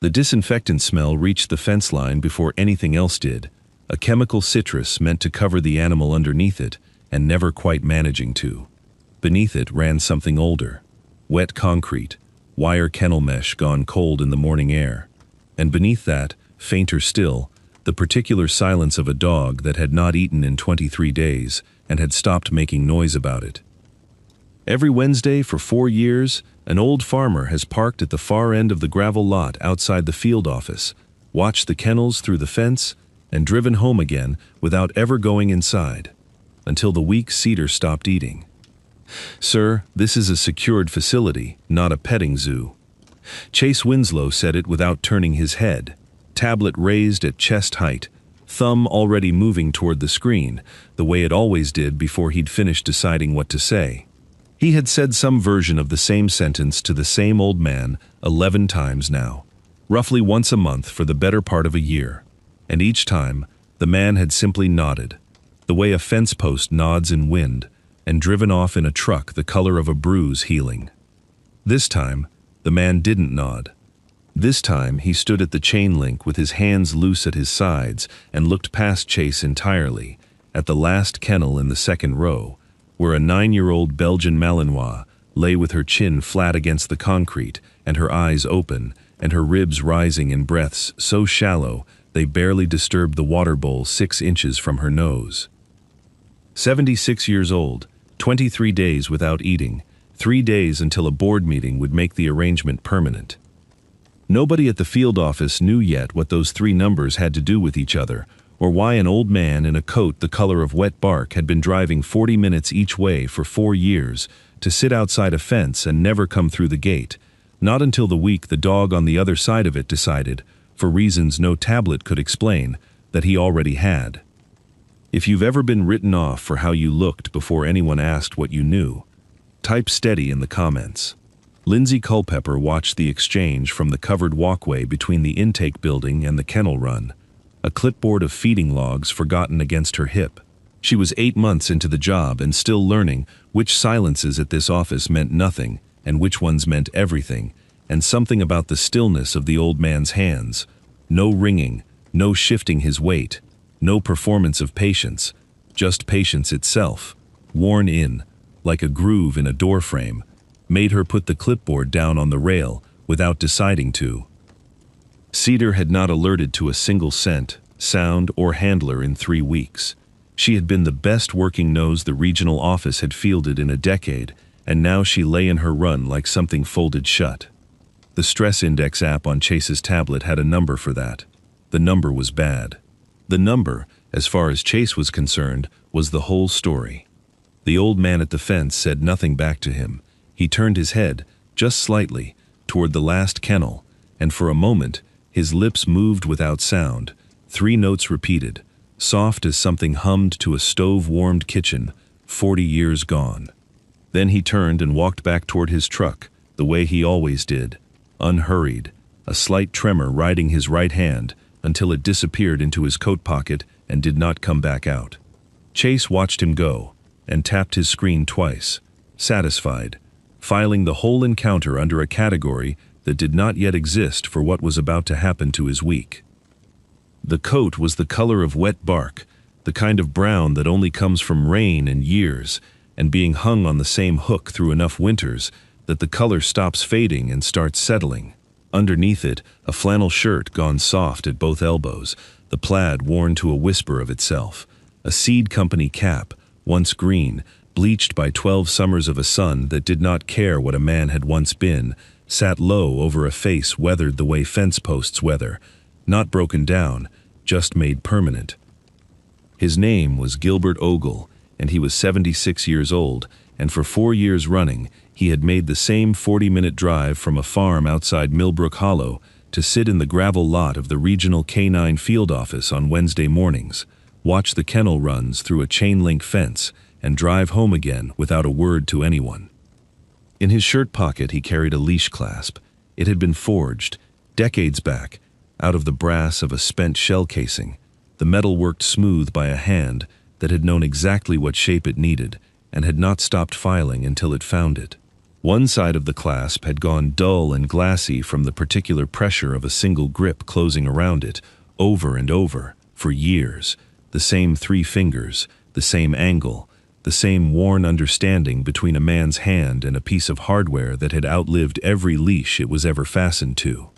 The disinfectant smell reached the fence line before anything else did, a chemical citrus meant to cover the animal underneath it and never quite managing to. Beneath it ran something older, wet concrete, wire kennel mesh gone cold in the morning air. And beneath that, fainter still, the particular silence of a dog that had not eaten in 23 days and had stopped making noise about it. Every Wednesday for 4 years, an old farmer has parked at the far end of the gravel lot outside the field office, watched the kennels through the fence, and driven home again without ever going inside, until the weak Cedar stopped eating. "Sir, this is a secured facility, not a petting zoo." Chase Winslow said it without turning his head, tablet raised at chest height, thumb already moving toward the screen, the way it always did before he'd finished deciding what to say. He had said some version of the same sentence to the same old man 11 times now, roughly once a month for the better part of a year, and each time the man had simply nodded, the way a fence post nods in wind, and driven off in a truck the color of a bruise healing. This time, the man didn't nod. This time he stood at the chain link with his hands loose at his sides and looked past Chase entirely, at the last kennel in the second row, where a 9-year-old Belgian Malinois lay with her chin flat against the concrete and her eyes open and her ribs rising in breaths so shallow they barely disturbed the water bowl 6 inches from her nose. 76 years old, 23 days without eating, 3 days until a board meeting would make the arrangement permanent. Nobody at the field office knew yet what those 3 numbers had to do with each other, or why an old man in a coat the color of wet bark had been driving 40 minutes each way for 4 years to sit outside a fence and never come through the gate, not until the week the dog on the other side of it decided, for reasons no tablet could explain, that he already had. If you've ever been written off for how you looked before anyone asked what you knew, type steady in the comments. Lindsay Culpepper watched the exchange from the covered walkway between the intake building and the kennel run, a clipboard of feeding logs forgotten against her hip. She was 8 months into the job and still learning which silences at this office meant nothing and which ones meant everything, and something about the stillness of the old man's hands. No ringing, no shifting his weight, no performance of patience, just patience itself, worn in, like a groove in a door frame, made her put the clipboard down on the rail without deciding to. Cedar had not alerted to a single scent, sound, or handler in 3 weeks. She had been the best working nose the regional office had fielded in a decade, and now she lay in her run like something folded shut. The stress index app on Chase's tablet had a number for that. The number was bad. The number, as far as Chase was concerned, was the whole story. The old man at the fence said nothing back to him. He turned his head, just slightly, toward the last kennel, and for a moment, his lips moved without sound, 3 notes repeated, soft as something hummed to a stove-warmed kitchen, 40 years gone. Then he turned and walked back toward his truck, the way he always did, unhurried, a slight tremor riding his right hand until it disappeared into his coat pocket and did not come back out. Chase watched him go and tapped his screen twice, satisfied, filing the whole encounter under a category that did not yet exist for what was about to happen to his week. The coat was the color of wet bark, the kind of brown that only comes from rain and years, and being hung on the same hook through enough winters that the color stops fading and starts settling. Underneath it, a flannel shirt gone soft at both elbows, the plaid worn to a whisper of itself, a seed company cap, once green, bleached by 12 summers of a sun that did not care what a man had once been, sat low over a face weathered the way fence posts weather, not broken down, just made permanent. His name was Gilbert Ogle, and he was 76 years old, and for 4 years running, he had made the same 40-minute drive from a farm outside Millbrook Hollow to sit in the gravel lot of the regional K9 field office on Wednesday mornings, watch the kennel runs through a chain-link fence, and drive home again without a word to anyone. In his shirt pocket he carried a leash clasp. It had been forged, decades back, out of the brass of a spent shell casing, the metal worked smooth by a hand that had known exactly what shape it needed and had not stopped filing until it found it. One side of the clasp had gone dull and glassy from the particular pressure of a single grip closing around it, over and over, for years, the same 3 fingers, the same angle, the same worn understanding between a man's hand and a piece of hardware that had outlived every leash it was ever fastened to.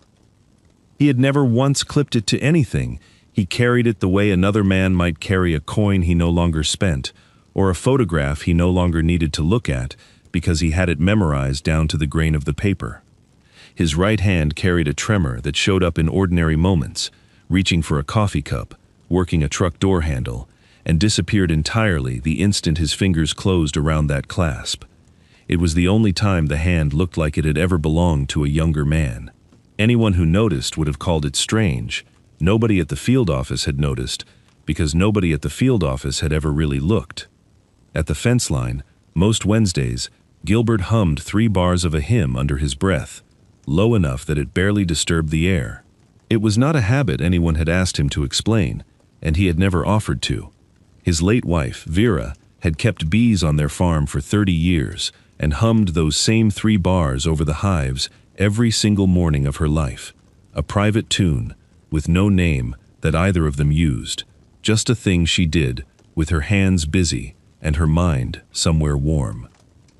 He had never once clipped it to anything. He carried it the way another man might carry a coin he no longer spent, or a photograph he no longer needed to look at because he had it memorized down to the grain of the paper. His right hand carried a tremor that showed up in ordinary moments, reaching for a coffee cup, working a truck door handle, and disappeared entirely the instant his fingers closed around that clasp. It was the only time the hand looked like it had ever belonged to a younger man. Anyone who noticed would have called it strange. Nobody at the field office had noticed, because nobody at the field office had ever really looked. At the fence line, most Wednesdays, Gilbert hummed 3 bars of a hymn under his breath, low enough that it barely disturbed the air. It was not a habit anyone had asked him to explain, and he had never offered to. His late wife, Vera, had kept bees on their farm for 30 years and hummed those same 3 bars over the hives every single morning of her life. A private tune, with no name that either of them used, just a thing she did, with her hands busy and her mind somewhere warm.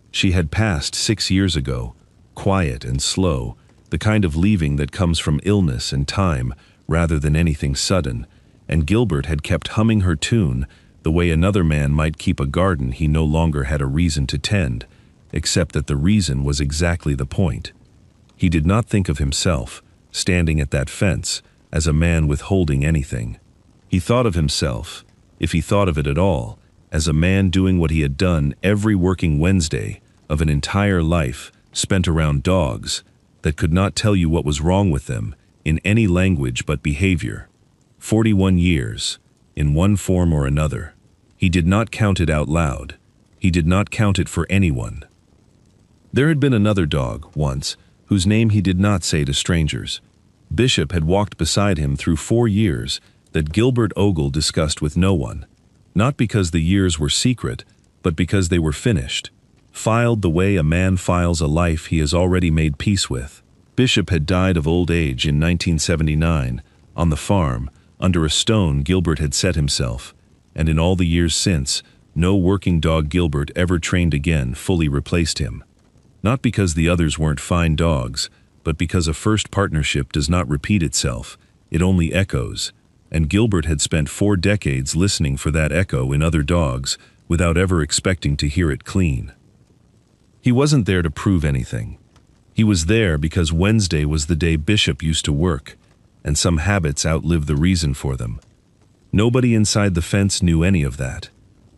She had passed 6 years ago, quiet and slow, the kind of leaving that comes from illness and time rather than anything sudden, and Gilbert had kept humming her tune the way another man might keep a garden he no longer had a reason to tend, except that the reason was exactly the point. He did not think of himself, standing at that fence, as a man withholding anything. He thought of himself, if he thought of it at all, as a man doing what he had done every working Wednesday of an entire life spent around dogs that could not tell you what was wrong with them in any language but behavior. 41 years, in one form or another. He did not count it out loud. He did not count it for anyone. There had been another dog, once, whose name he did not say to strangers. Bishop had walked beside him through 4 years that Gilbert Ogle discussed with no one, not because the years were secret, but because they were finished, filed the way a man files a life he has already made peace with. Bishop had died of old age in 1979, on the farm, under a stone Gilbert had set himself, and in all the years since, no working dog Gilbert ever trained again fully replaced him. Not because the others weren't fine dogs, but because a first partnership does not repeat itself, it only echoes, and Gilbert had spent 4 decades listening for that echo in other dogs without ever expecting to hear it clean. He wasn't there to prove anything. He was there because Wednesday was the day Bishop used to work, and some habits outlive the reason for them. Nobody inside the fence knew any of that.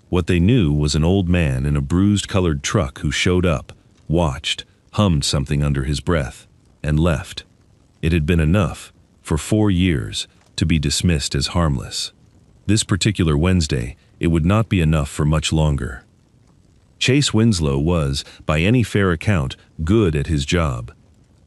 What they knew was an old man in a bruised-colored truck who showed up, watched, hummed something under his breath, and left. It had been enough, for 4 years, to be dismissed as harmless. This particular Wednesday, it would not be enough for much longer. Chase Winslow was, by any fair account, good at his job.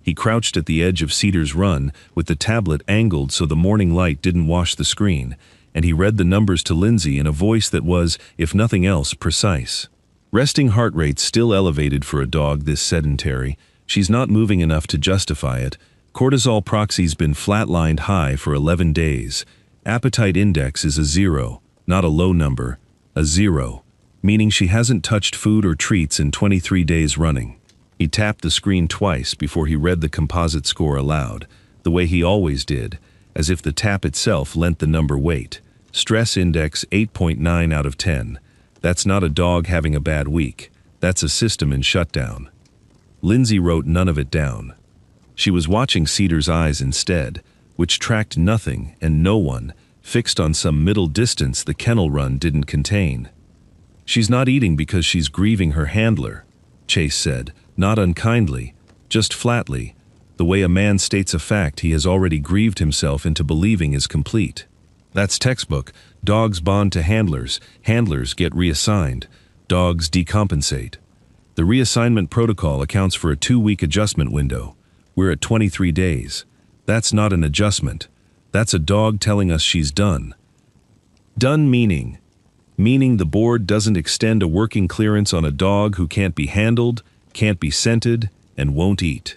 He crouched at the edge of Cedar's Run with the tablet angled so the morning light didn't wash the screen, and he read the numbers to Lindsay in a voice that was, if nothing else, precise. Resting heart rate still elevated for a dog this sedentary. She's not moving enough to justify it. Cortisol proxy's been flatlined high for 11 days. Appetite index is a 0, not a low number, a 0, meaning she hasn't touched food or treats in 23 days running. He tapped the screen twice before he read the composite score aloud, the way he always did, as if the tap itself lent the number weight. Stress index 8.9 out of 10. That's not a dog having a bad week. That's a system in shutdown. Lindsay wrote none of it down. She was watching Cedar's eyes instead, which tracked nothing and no one, fixed on some middle distance the kennel run didn't contain. She's not eating because she's grieving her handler, Chase said, not unkindly, just flatly, the way a man states a fact he has already grieved himself into believing is complete. That's textbook. Dogs bond to handlers, handlers get reassigned, dogs decompensate. The reassignment protocol accounts for a 2-week adjustment window. We're at 23 days. That's not an adjustment. That's a dog telling us she's done. Done meaning the board doesn't extend a working clearance on a dog who can't be handled, can't be scented, and won't eat.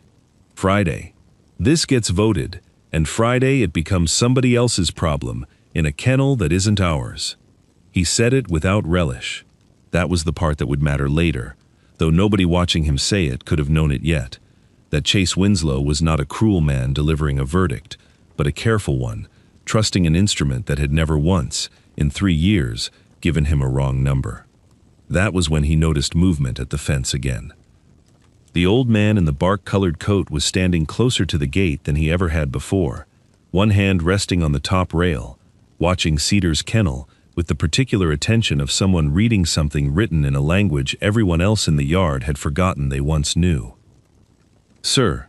Friday. This gets voted, and Friday it becomes somebody else's problem in a kennel that isn't ours. He said it without relish. That was the part that would matter later, though nobody watching him say it could have known it yet, that Chase Winslow was not a cruel man delivering a verdict, but a careful one, trusting an instrument that had never once, in 3 years, given him a wrong number. That was when he noticed movement at the fence again. The old man in the bark-colored coat was standing closer to the gate than he ever had before, one hand resting on the top rail, watching Cedar's kennel with the particular attention of someone reading something written in a language everyone else in the yard had forgotten they once knew. "Sir."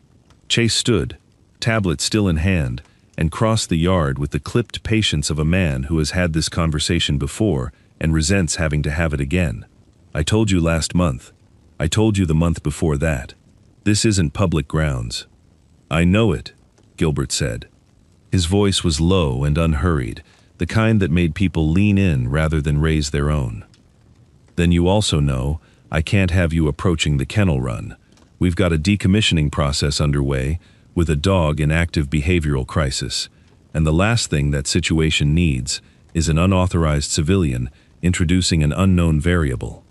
Chase stood, tablet still in hand, and crossed the yard with the clipped patience of a man who has had this conversation before and resents having to have it again. "I told you last month. I told you the month before that. This isn't public grounds." "I know it," Gilbert said. His voice was low and unhurried, the kind that made people lean in rather than raise their own. "Then you also know I can't have you approaching the kennel run. We've got a decommissioning process underway with a dog in active behavioral crisis, and the last thing that situation needs is an unauthorized civilian introducing an unknown variable."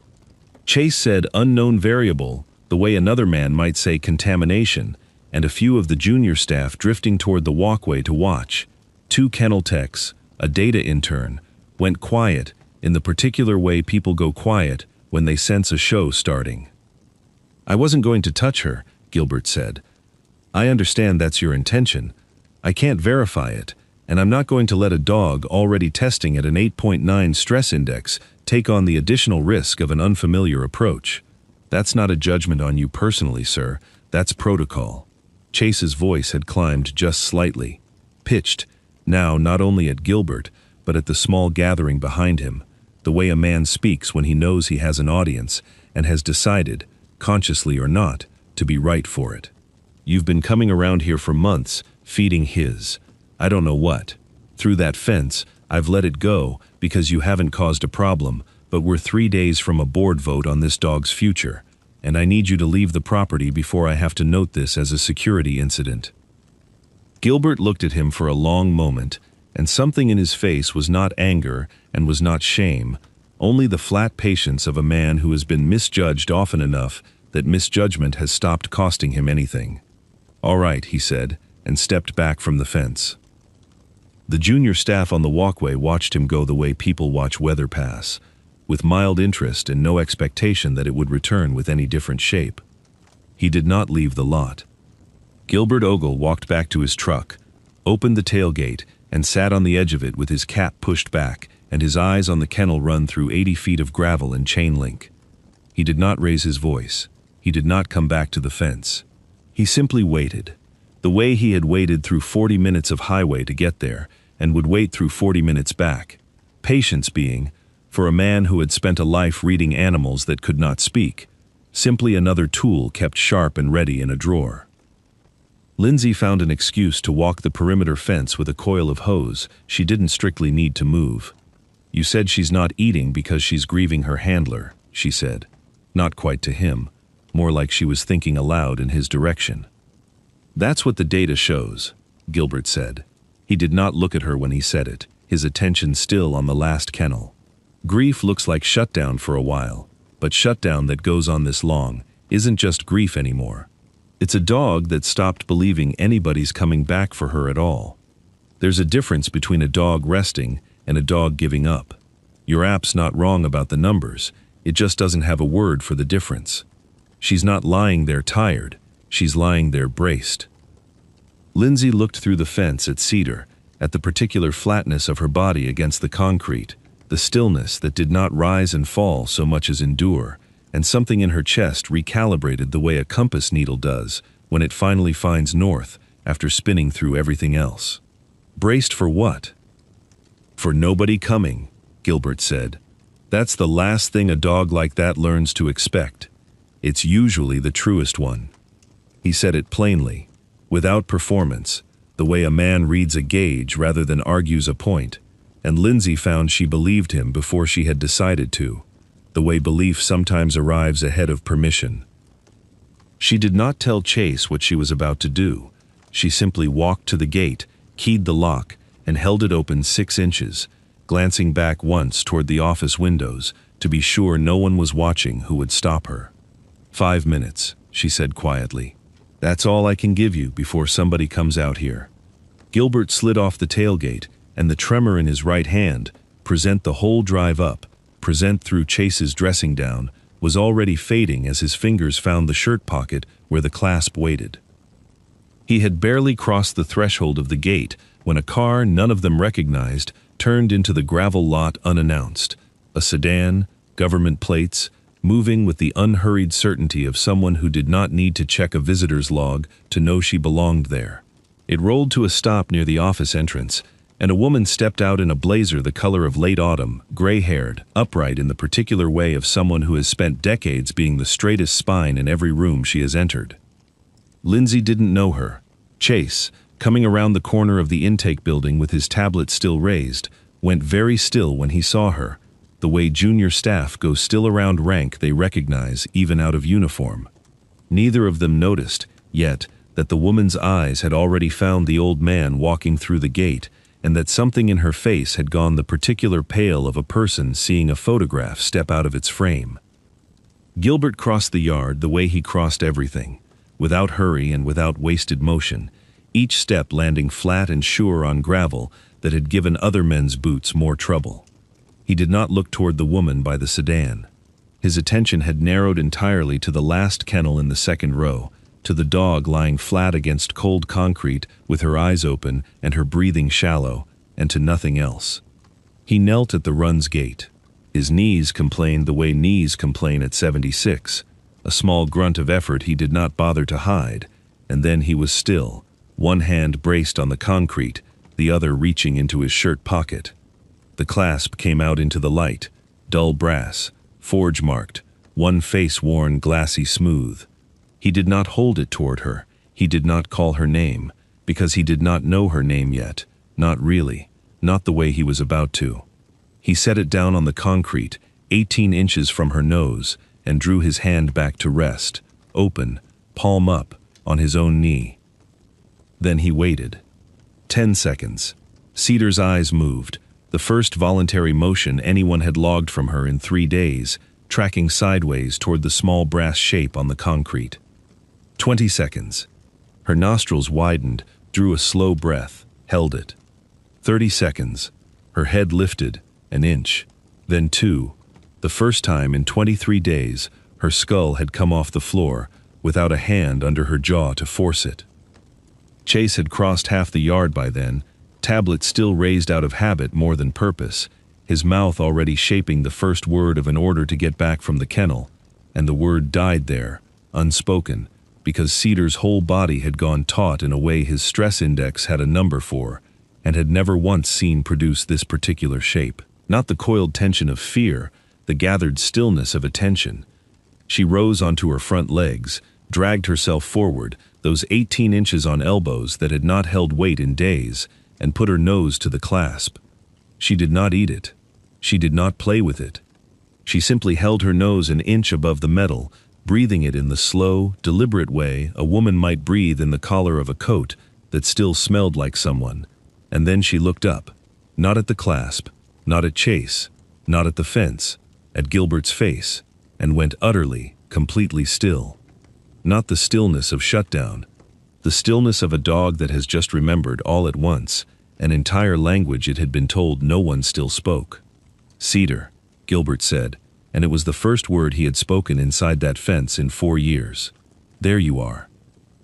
Chase said unknown variable the way another man might say contamination, and a few of the junior staff drifting toward the walkway to watch. 2 kennel techs, a data intern, went quiet in the particular way people go quiet when they sense a show starting. "I wasn't going to touch her," Gilbert said. "I understand that's your intention. I can't verify it, and I'm not going to let a dog already testing at an 8.9 stress index take on the additional risk of an unfamiliar approach. That's not a judgment on you personally, sir. That's protocol." Chase's voice had climbed just slightly, pitched, now not only at Gilbert, but at the small gathering behind him, the way a man speaks when he knows he has an audience and has decided, consciously or not, to be right for it. "You've been coming around here for months, feeding his, I don't know what. Through that fence, I've let it go because you haven't caused a problem, but we're 3 days from a board vote on this dog's future, and I need you to leave the property before I have to note this as a security incident." Gilbert looked at him for a long moment, and something in his face was not anger and was not shame, only the flat patience of a man who has been misjudged often enough that misjudgment has stopped costing him anything. "All right," he said, and stepped back from the fence. The junior staff on the walkway watched him go the way people watch weather pass, with mild interest and no expectation that it would return with any different shape. He did not leave the lot. Gilbert Ogle walked back to his truck, opened the tailgate, and sat on the edge of it with his cap pushed back and his eyes on the kennel run through 80 feet of gravel and chain link. He did not raise his voice. He did not come back to the fence. He simply waited, the way he had waited through 40 minutes of highway to get there, and would wait through 40 minutes back. Patience being, for a man who had spent a life reading animals that could not speak, simply another tool kept sharp and ready in a drawer. Lindsay found an excuse to walk the perimeter fence with a coil of hose she didn't strictly need to move. "You said she's not eating because she's grieving her handler," she said. Not quite to him, more like she was thinking aloud in his direction. "That's what the data shows," Gilbert said. He did not look at her when he said it, his attention still on the last kennel. "Grief looks like shutdown for a while, but shutdown that goes on this long isn't just grief anymore. It's a dog that stopped believing anybody's coming back for her at all. There's a difference between a dog resting and a dog giving up. Your app's not wrong about the numbers, it just doesn't have a word for the difference. She's not lying there tired, she's lying there braced." Lindsay looked through the fence at Cedar, at the particular flatness of her body against the concrete, the stillness that did not rise and fall so much as endure, and something in her chest recalibrated the way a compass needle does when it finally finds north after spinning through everything else. "Braced for what?" "For nobody coming," Gilbert said. "That's the last thing a dog like that learns to expect. It's usually the truest one." He said it plainly, without performance, the way a man reads a gauge rather than argues a point, and Lindsay found she believed him before she had decided to, the way belief sometimes arrives ahead of permission. She did not tell Chase what she was about to do. She simply walked to the gate, keyed the lock, and held it open 6 inches, glancing back once toward the office windows to be sure no one was watching who would stop her. 5 minutes, she said quietly. That's all I can give you before somebody comes out here. Gilbert slid off the tailgate, and the tremor in his right hand, present the whole drive up, present through Chase's dressing gown, was already fading as his fingers found the shirt pocket where the clasp waited. He had barely crossed the threshold of the gate when a car none of them recognized turned into the gravel lot unannounced. A sedan, government plates, moving with the unhurried certainty of someone who did not need to check a visitor's log to know she belonged there. It rolled to a stop near the office entrance, and a woman stepped out in a blazer the color of late autumn, gray-haired, upright in the particular way of someone who has spent decades being the straightest spine in every room she has entered. Lindsay didn't know her. Chase, coming around the corner of the intake building with his tablet still raised, went very still when he saw her, the way junior staff go still around rank they recognize even out of uniform. Neither of them noticed, yet, that the woman's eyes had already found the old man walking through the gate, and that something in her face had gone the particular pale of a person seeing a photograph step out of its frame. Gilbert crossed the yard the way he crossed everything, without hurry and without wasted motion, each step landing flat and sure on gravel that had given other men's boots more trouble. He did not look toward the woman by the sedan. His attention had narrowed entirely to the last kennel in the second row, to the dog lying flat against cold concrete with her eyes open and her breathing shallow, and to nothing else. He knelt at the run's gate. His knees complained the way knees complain at 76, a small grunt of effort he did not bother to hide, and then he was still, one hand braced on the concrete, the other reaching into his shirt pocket. The clasp came out into the light, dull brass, forge-marked, one face worn glassy smooth. He did not hold it toward her, he did not call her name, because he did not know her name yet, not really, not the way he was about to. He set it down on the concrete, 18 inches from her nose, and drew his hand back to rest, open, palm up, on his own knee. Then he waited. 10 seconds. Cedar's eyes moved, the first voluntary motion anyone had logged from her in 3 days, tracking sideways toward the small brass shape on the concrete. 20 seconds. Her nostrils widened, drew a slow breath, held it. 30 seconds. Her head lifted, an inch, then 2. The first time in 23 days, her skull had come off the floor, without a hand under her jaw to force it. Chase had crossed half the yard by then, tablet still raised out of habit more than purpose, his mouth already shaping the first word of an order to get back from the kennel, and the word died there, unspoken, because Cedar's whole body had gone taut in a way his stress index had a number for, and had never once seen produce this particular shape. Not the coiled tension of fear, the gathered stillness of attention. She rose onto her front legs, dragged herself forward, those 18 inches on elbows that had not held weight in days, and put her nose to the clasp. She did not eat it. She did not play with it. She simply held her nose an inch above the metal, breathing it in the slow, deliberate way a woman might breathe in the collar of a coat that still smelled like someone, and then she looked up, not at the clasp, not at Chase, not at the fence, at Gilbert's face, and went utterly, completely still. Not the stillness of shutdown, the stillness of a dog that has just remembered all at once an entire language it had been told no one still spoke. Cedar, Gilbert said, and it was the first word he had spoken inside that fence in 4 years. There you are.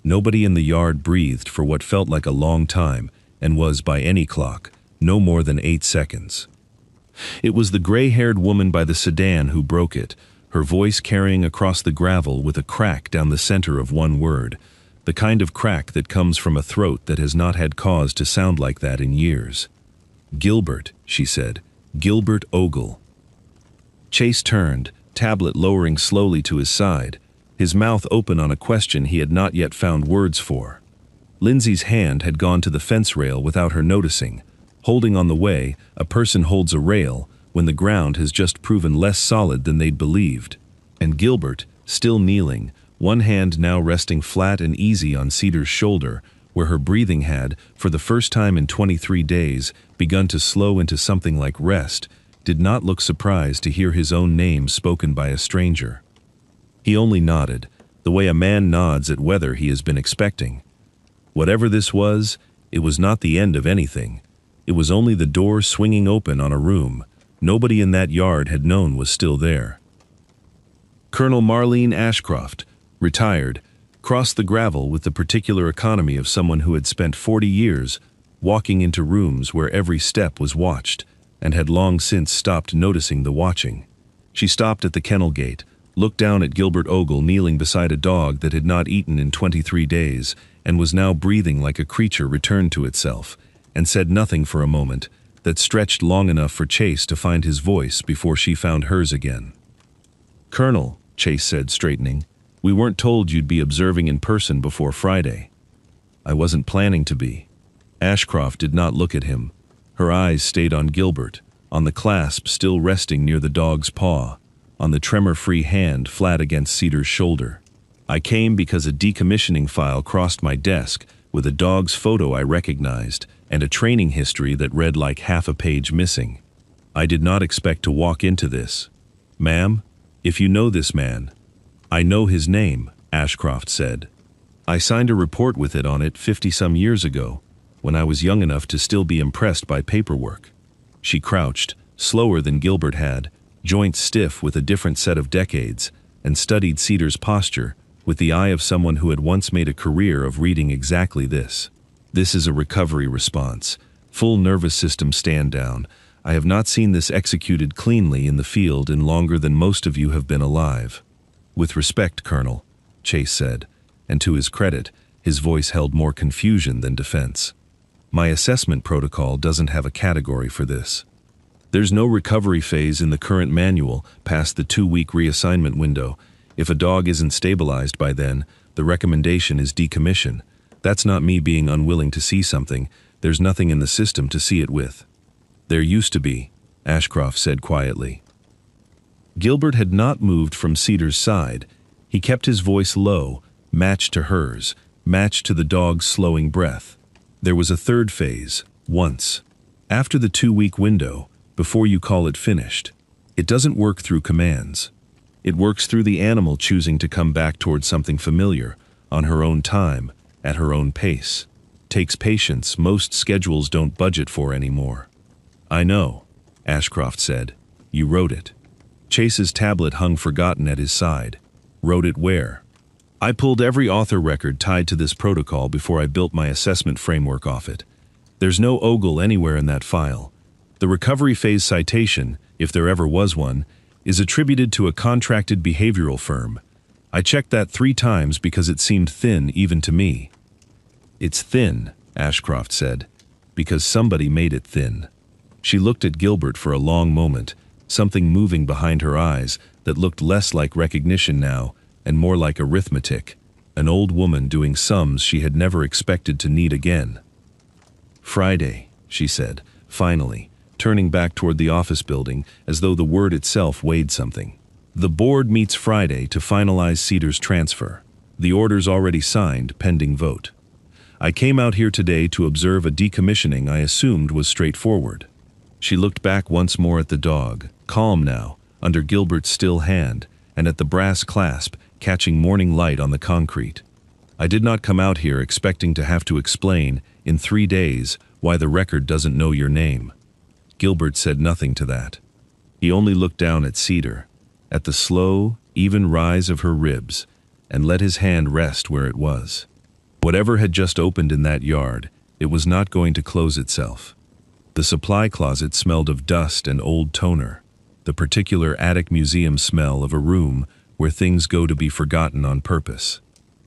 Nobody in the yard breathed for what felt like a long time, and was, by any clock, no more than 8 seconds. It was the gray-haired woman by the sedan who broke it, her voice carrying across the gravel with a crack down the center of one word, the kind of crack that comes from a throat that has not had cause to sound like that in years. "Gilbert," she said. "Gilbert Ogle." Chase turned, tablet lowering slowly to his side, his mouth open on a question he had not yet found words for. Lindsay's hand had gone to the fence rail without her noticing, holding on the way a person holds a rail when the ground has just proven less solid than they'd believed, and Gilbert, still kneeling, one hand now resting flat and easy on Cedar's shoulder, where her breathing had, for the first time in 23 days, begun to slow into something like rest, did not look surprised to hear his own name spoken by a stranger. He only nodded, the way a man nods at weather he has been expecting. Whatever this was, it was not the end of anything. It was only the door swinging open on a room nobody in that yard had known was still there. Colonel Marlene Ashcroft, retired, crossed the gravel with the particular economy of someone who had spent 40 years walking into rooms where every step was watched, and had long since stopped noticing the watching. She stopped at the kennel gate, looked down at Gilbert Ogle kneeling beside a dog that had not eaten in 23 days, and was now breathing like a creature returned to itself, and said nothing for a moment, that stretched long enough for Chase to find his voice before she found hers again. "Colonel," Chase said, straightening, "we weren't told you'd be observing in person before Friday." "I wasn't planning to be." Ashcroft did not look at him. Her eyes stayed on Gilbert, on the clasp still resting near the dog's paw, on the tremor-free hand flat against Cedar's shoulder. "I came because a decommissioning file crossed my desk with a dog's photo I recognized and a training history that read like half a page missing. I did not expect to walk into this." "Ma'am, if you know this man—" "I know his name," Ashcroft said. "I signed a report with it on it 50-some years ago, when I was young enough to still be impressed by paperwork." She crouched, slower than Gilbert had, joints stiff with a different set of decades, and studied Cedar's posture with the eye of someone who had once made a career of reading exactly this. "This is a recovery response. Full nervous system stand down. I have not seen this executed cleanly in the field in longer than most of you have been alive." "With respect, Colonel," Chase said, and to his credit, his voice held more confusion than defense. "My assessment protocol doesn't have a category for this. There's no recovery phase in the current manual past the 2-week reassignment window. If a dog isn't stabilized by then, the recommendation is decommission. That's not me being unwilling to see something. There's nothing in the system to see it with." "There used to be," Ashcroft said quietly. Gilbert had not moved from Cedar's side. He kept his voice low, matched to hers, matched to the dog's slowing breath. "There was a third phase, once. After the 2-week window, before you call it finished. It doesn't work through commands. It works through the animal choosing to come back towards something familiar, on her own time, at her own pace. Takes patience most schedules don't budget for anymore." "I know," Ashcroft said. "You wrote it." Chase's tablet hung forgotten at his side. "Wrote it where?" "I pulled every author record tied to this protocol before I built my assessment framework off it. There's no Ogle anywhere in that file. The recovery phase citation, if there ever was one, is attributed to a contracted behavioral firm. I checked that 3 times because it seemed thin even to me." "It's thin," Ashcroft said, "because somebody made it thin." She looked at Gilbert for a long moment, something moving behind her eyes that looked less like recognition now and more like arithmetic, an old woman doing sums she had never expected to need again. "Friday," she said, finally, turning back toward the office building as though the word itself weighed something. "The board meets Friday to finalize Cedar's transfer. The order's already signed, pending vote. I came out here today to observe a decommissioning I assumed was straightforward." She looked back once more at the dog, calm now, under Gilbert's still hand, and at the brass clasp catching morning light on the concrete. "I did not come out here expecting to have to explain, in 3 days, why the record doesn't know your name." Gilbert said nothing to that. He only looked down at Cedar, at the slow, even rise of her ribs, and let his hand rest where it was. Whatever had just opened in that yard, it was not going to close itself. The supply closet smelled of dust and old toner, the particular attic museum smell of a room where things go to be forgotten on purpose.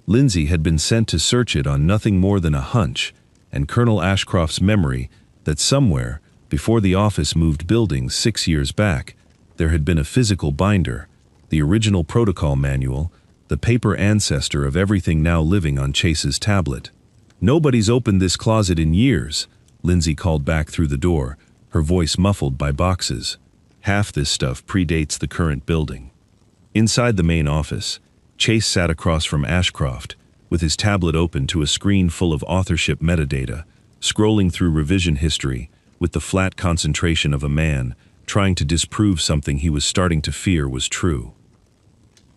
Lindsay had been sent to search it on nothing more than a hunch, and Colonel Ashcroft's memory that somewhere, before the office moved buildings 6 years back, there had been a physical binder, the original protocol manual, the paper ancestor of everything now living on Chase's tablet. "Nobody's opened this closet in years," Lindsay called back through the door, her voice muffled by boxes. "Half this stuff predates the current building." Inside the main office, Chase sat across from Ashcroft, with his tablet open to a screen full of authorship metadata, scrolling through revision history with the flat concentration of a man trying to disprove something he was starting to fear was true.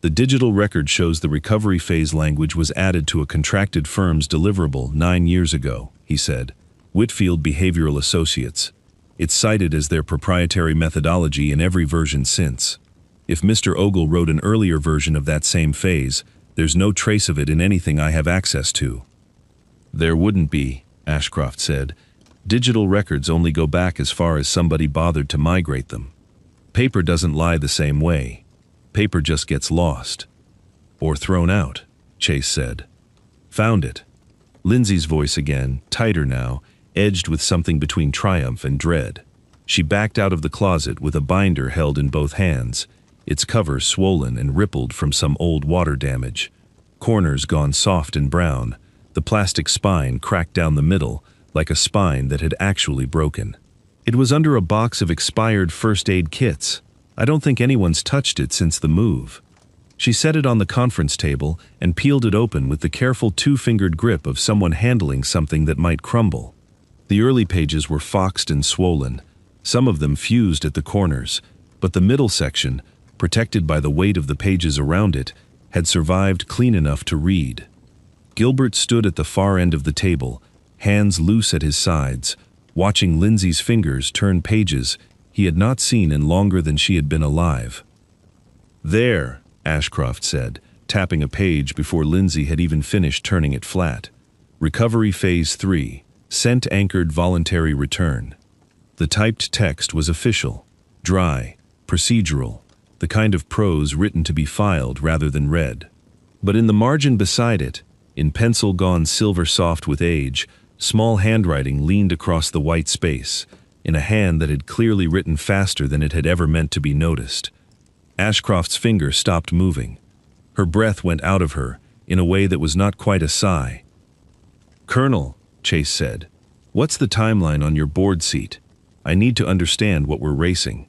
The digital record shows the recovery phase language was added to a contracted firm's deliverable 9 years ago, he said. Whitfield Behavioral Associates. It's cited as their proprietary methodology in every version since. If Mr. Ogle wrote an earlier version of that same phase, there's no trace of it in anything I have access to. There wouldn't be, Ashcroft said. Digital records only go back as far as somebody bothered to migrate them. Paper doesn't lie the same way. Paper just gets lost. Or thrown out, Chase said. Found it. Lindsay's voice again, tighter now, edged with something between triumph and dread. She backed out of the closet with a binder held in both hands, its cover swollen and rippled from some old water damage. Corners gone soft and brown, the plastic spine cracked down the middle, like a spine that had actually broken. It was under a box of expired first aid kits. I don't think anyone's touched it since the move. She set it on the conference table and peeled it open with the careful two-fingered grip of someone handling something that might crumble. The early pages were foxed and swollen, some of them fused at the corners, but the middle section, protected by the weight of the pages around it, had survived clean enough to read. Gilbert stood at the far end of the table, hands loose at his sides, watching Lindsay's fingers turn pages he had not seen in longer than she had been alive. There, Ashcroft said, tapping a page before Lindsay had even finished turning it flat. Recovery Phase 3, Scent-Anchored Voluntary Return. The typed text was official, dry, procedural, the kind of prose written to be filed rather than read. But in the margin beside it, in pencil gone silver soft with age, small handwriting leaned across the white space, in a hand that had clearly written faster than it had ever meant to be noticed. Ashcroft's finger stopped moving. Her breath went out of her, in a way that was not quite a sigh. "Colonel," Chase said, "what's the timeline on your board seat? I need to understand what we're racing."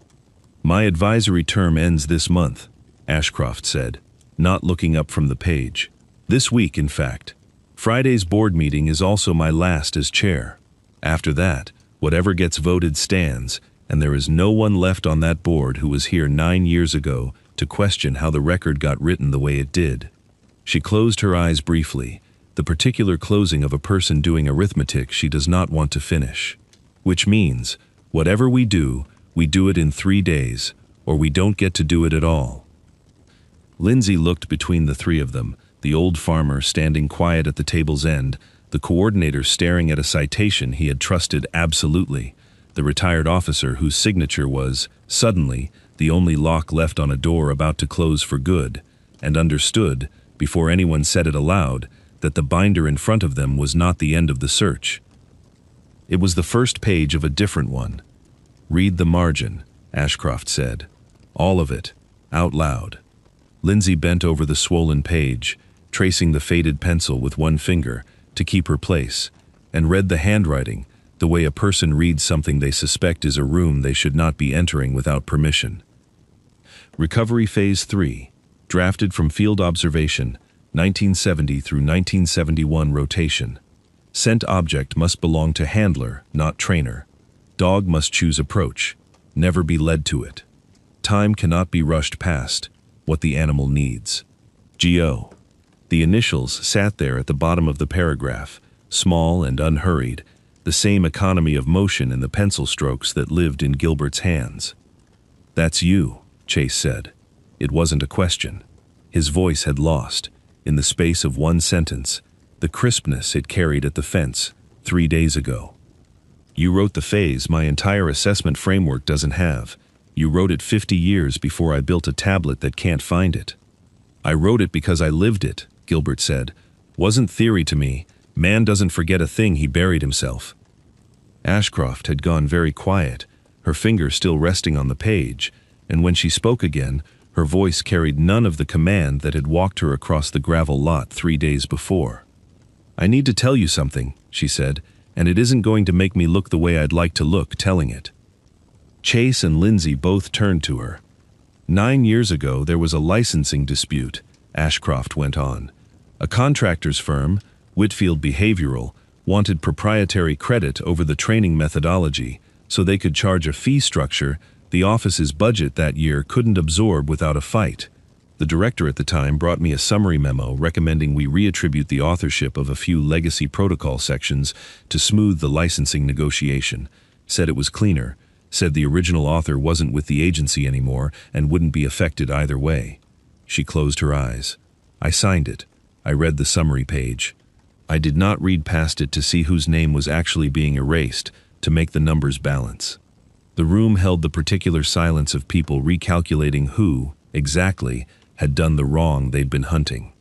"My advisory term ends this month," Ashcroft said, not looking up from the page. "This week, in fact. Friday's board meeting is also my last as chair. After that, whatever gets voted stands, and there is no one left on that board who was here 9 years ago to question how the record got written the way it did." She closed her eyes briefly, the particular closing of a person doing arithmetic she does not want to finish. Which means, whatever we do it in 3 days, or we don't get to do it at all. Lindsay looked between the three of them, the old farmer standing quiet at the table's end, the coordinator staring at a citation he had trusted absolutely, the retired officer whose signature was, suddenly, the only lock left on a door about to close for good, and understood, before anyone said it aloud, that the binder in front of them was not the end of the search. It was the first page of a different one. "Read the margin," Ashcroft said. "All of it, out loud." Lindsay bent over the swollen page, tracing the faded pencil with one finger to keep her place, and read the handwriting, the way a person reads something they suspect is a room they should not be entering without permission. Recovery Phase 3, drafted from field observation, 1970 through 1971 rotation. Scent object must belong to handler, not trainer. Dog must choose approach, never be led to it. Time cannot be rushed past what the animal needs. G.O. The initials sat there at the bottom of the paragraph, small and unhurried, the same economy of motion in the pencil strokes that lived in Gilbert's hands. "That's you," Chase said. It wasn't a question. His voice had lost, in the space of one sentence, the crispness it carried at the fence 3 days ago. "You wrote the phase my entire assessment framework doesn't have. You wrote it 50 years before I built a tablet that can't find it." "I wrote it because I lived it," Gilbert said. "Wasn't theory to me. Man doesn't forget a thing he buried himself." Ashcroft had gone very quiet, her finger still resting on the page, and when she spoke again, her voice carried none of the command that had walked her across the gravel lot 3 days before. "I need to tell you something," she said, "and it isn't going to make me look the way I'd like to look telling it." Chase and Lindsay both turned to her. 9 years ago there was a licensing dispute, Ashcroft went on. A contractor's firm, Whitfield Behavioral, wanted proprietary credit over the training methodology so they could charge a fee structure the office's budget that year couldn't absorb without a fight. The director at the time brought me a summary memo recommending we reattribute the authorship of a few legacy protocol sections to smooth the licensing negotiation. Said it was cleaner, said the original author wasn't with the agency anymore and wouldn't be affected either way. She closed her eyes. I signed it. I read the summary page. I did not read past it to see whose name was actually being erased, to make the numbers balance. The room held the particular silence of people recalculating who, exactly, had done the wrong they'd been hunting.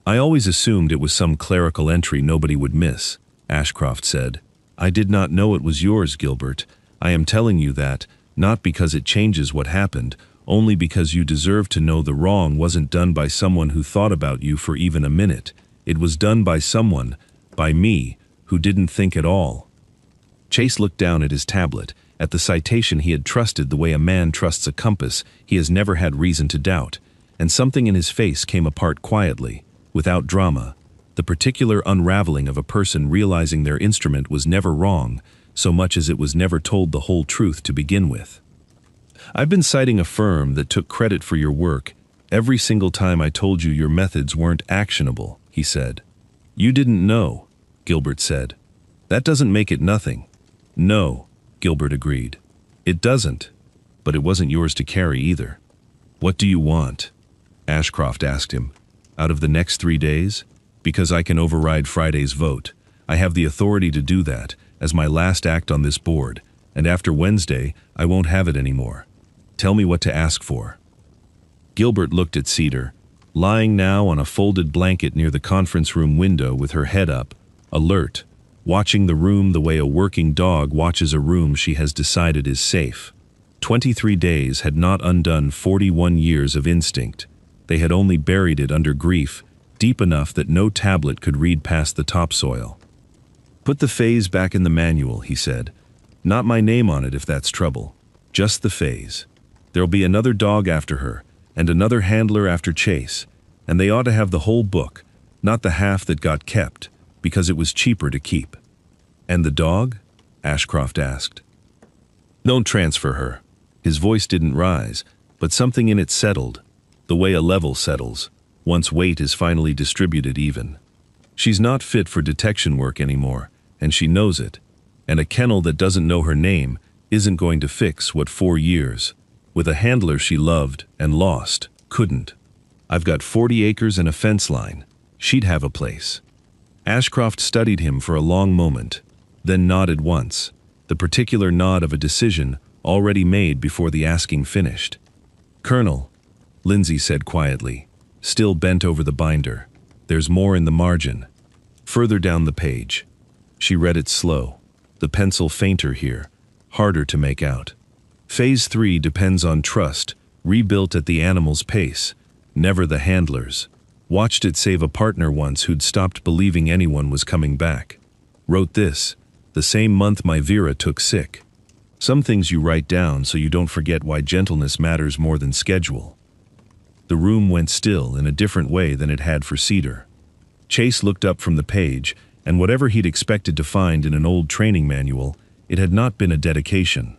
I always assumed it was some clerical entry nobody would miss, Ashcroft said. I did not know it was yours, Gilbert. I am telling you that, not because it changes what happened, only because you deserve to know the wrong wasn't done by someone who thought about you for even a minute. It was done by someone, by me, who didn't think at all. Chase looked down at his tablet, at the citation he had trusted the way a man trusts a compass he has never had reason to doubt, and something in his face came apart quietly, without drama, the particular unraveling of a person realizing their instrument was never wrong, so much as it was never told the whole truth to begin with. I've been citing a firm that took credit for your work every single time I told you your methods weren't actionable, he said. You didn't know, Gilbert said. That doesn't make it nothing. No, Gilbert agreed. It doesn't, but it wasn't yours to carry either. What do you want? Ashcroft asked him. Out of the next 3 days? Because I can override Friday's vote. I have the authority to do that, as my last act on this board, and after Wednesday, I won't have it anymore. Tell me what to ask for. Gilbert looked at Cedar, lying now on a folded blanket near the conference room window with her head up, alert, watching the room the way a working dog watches a room she has decided is safe. 23 days had not undone 41 years of instinct. They had only buried it under grief, deep enough that no tablet could read past the topsoil. Put the phase back in the manual, he said. Not my name on it if that's trouble. Just the phase. There'll be another dog after her, and another handler after Chase, and they ought to have the whole book, not the half that got kept, because it was cheaper to keep. And the dog? Ashcroft asked. Don't transfer her. His voice didn't rise, but something in it settled, the way a level settles, once weight is finally distributed even. She's not fit for detection work anymore, and she knows it, and a kennel that doesn't know her name isn't going to fix what 4 years, with a handler she loved and lost, couldn't. I've got 40 acres and a fence line. She'd have a place. Ashcroft studied him for a long moment, then nodded once, the particular nod of a decision already made before the asking finished. Colonel, Lindsay said quietly, still bent over the binder, there's more in the margin. Further down the page. She read it slow, the pencil fainter here, harder to make out. Phase 3 depends on trust, rebuilt at the animal's pace, never the handler's. Watched it save a partner once who'd stopped believing anyone was coming back. Wrote this, the same month my Vera took sick. Some things you write down so you don't forget why gentleness matters more than schedule. The room went still in a different way than it had for Cedar. Chase looked up from the page, and whatever he'd expected to find in an old training manual, it had not been a dedication.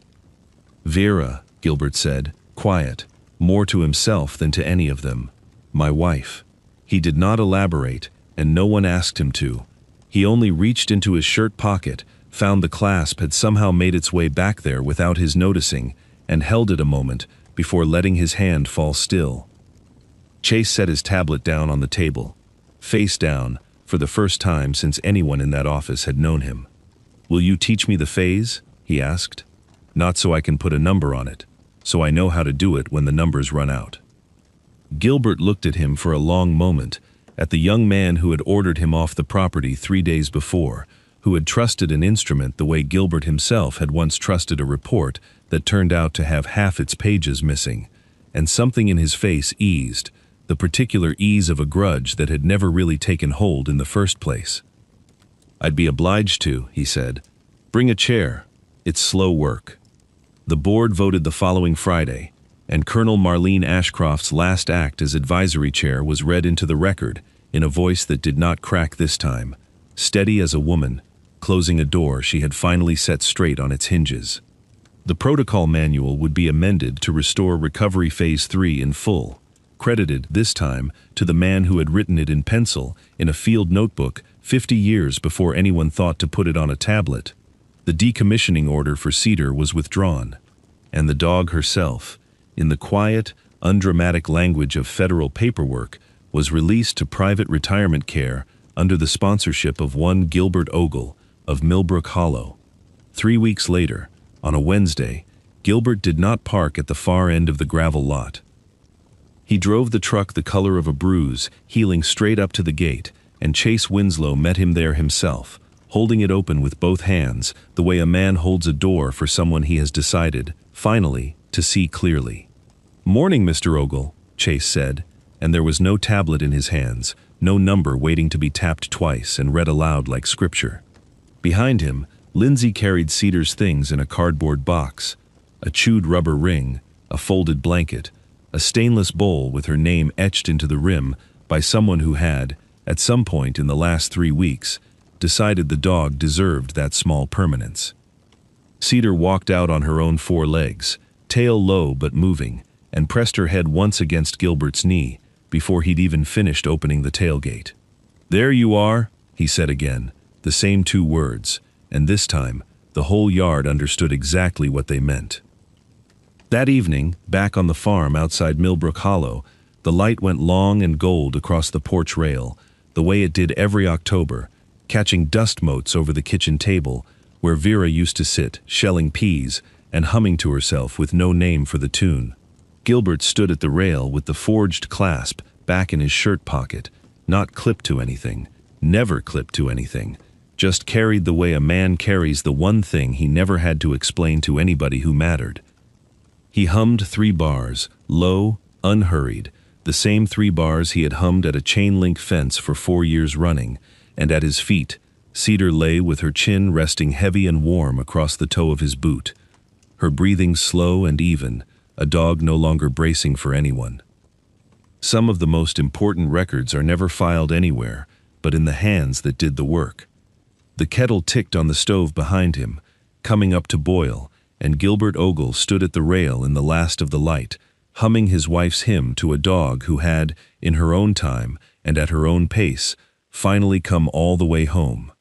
Vera, Gilbert said, quiet, more to himself than to any of them. My wife. He did not elaborate, and no one asked him to. He only reached into his shirt pocket, found the clasp had somehow made its way back there without his noticing, and held it a moment before letting his hand fall still. Chase set his tablet down on the table, face down, for the first time since anyone in that office had known him. Will you teach me the phase? He asked. Not so I can put a number on it, so I know how to do it when the numbers run out. Gilbert looked at him for a long moment, at the young man who had ordered him off the property 3 days before, who had trusted an instrument the way Gilbert himself had once trusted a report that turned out to have half its pages missing, and something in his face eased, the particular ease of a grudge that had never really taken hold in the first place. I'd be obliged to, he said. Bring a chair. It's slow work. The board voted the following Friday. and Colonel Marlene Ashcroft's last act as advisory chair was read into the record in a voice that did not crack this time, steady as a woman, closing a door she had finally set straight on its hinges. The protocol manual would be amended to restore Recovery Phase 3 in full, credited, this time, to the man who had written it in pencil in a field notebook 50 years before anyone thought to put it on a tablet. The decommissioning order for Cedar was withdrawn, and the dog herself, in the quiet, undramatic language of federal paperwork, was released to private retirement care under the sponsorship of one Gilbert Ogle of Millbrook Hollow. 3 weeks later, on a Wednesday, Gilbert did not park at the far end of the gravel lot. He drove the truck the color of a bruise, heeling straight up to the gate, and Chase Winslow met him there himself, holding it open with both hands, the way a man holds a door for someone he has decided, finally, to see clearly. "Morning, Mr. Ogle," Chase said, and there was no tablet in his hands, no number waiting to be tapped twice and read aloud like scripture. Behind him, Lindsay carried Cedar's things in a cardboard box: a chewed rubber ring, a folded blanket, a stainless bowl with her name etched into the rim by someone who had, at some point in the last 3 weeks, decided the dog deserved that small permanence. Cedar walked out on her own 4 legs, tail low but moving, and pressed her head once against Gilbert's knee before he'd even finished opening the tailgate. "There you are," he said again, the same 2 words, and this time, the whole yard understood exactly what they meant. That evening, back on the farm outside Millbrook Hollow, the light went long and gold across the porch rail, the way it did every October, catching dust motes over the kitchen table, where Vera used to sit, shelling peas, and humming to herself with no name for the tune. Gilbert stood at the rail with the forged clasp back in his shirt pocket, not clipped to anything, never clipped to anything, just carried the way a man carries the one thing he never had to explain to anybody who mattered. He hummed 3 bars, low, unhurried, the same 3 bars he had hummed at a chain-link fence for 4 years running, and at his feet, Cedar lay with her chin resting heavy and warm across the toe of his boot, her breathing slow and even, a dog no longer bracing for anyone. Some of the most important records are never filed anywhere, but in the hands that did the work. The kettle ticked on the stove behind him, coming up to boil, and Gilbert Ogle stood at the rail in the last of the light, humming his wife's hymn to a dog who had, in her own time and at her own pace, finally come all the way home.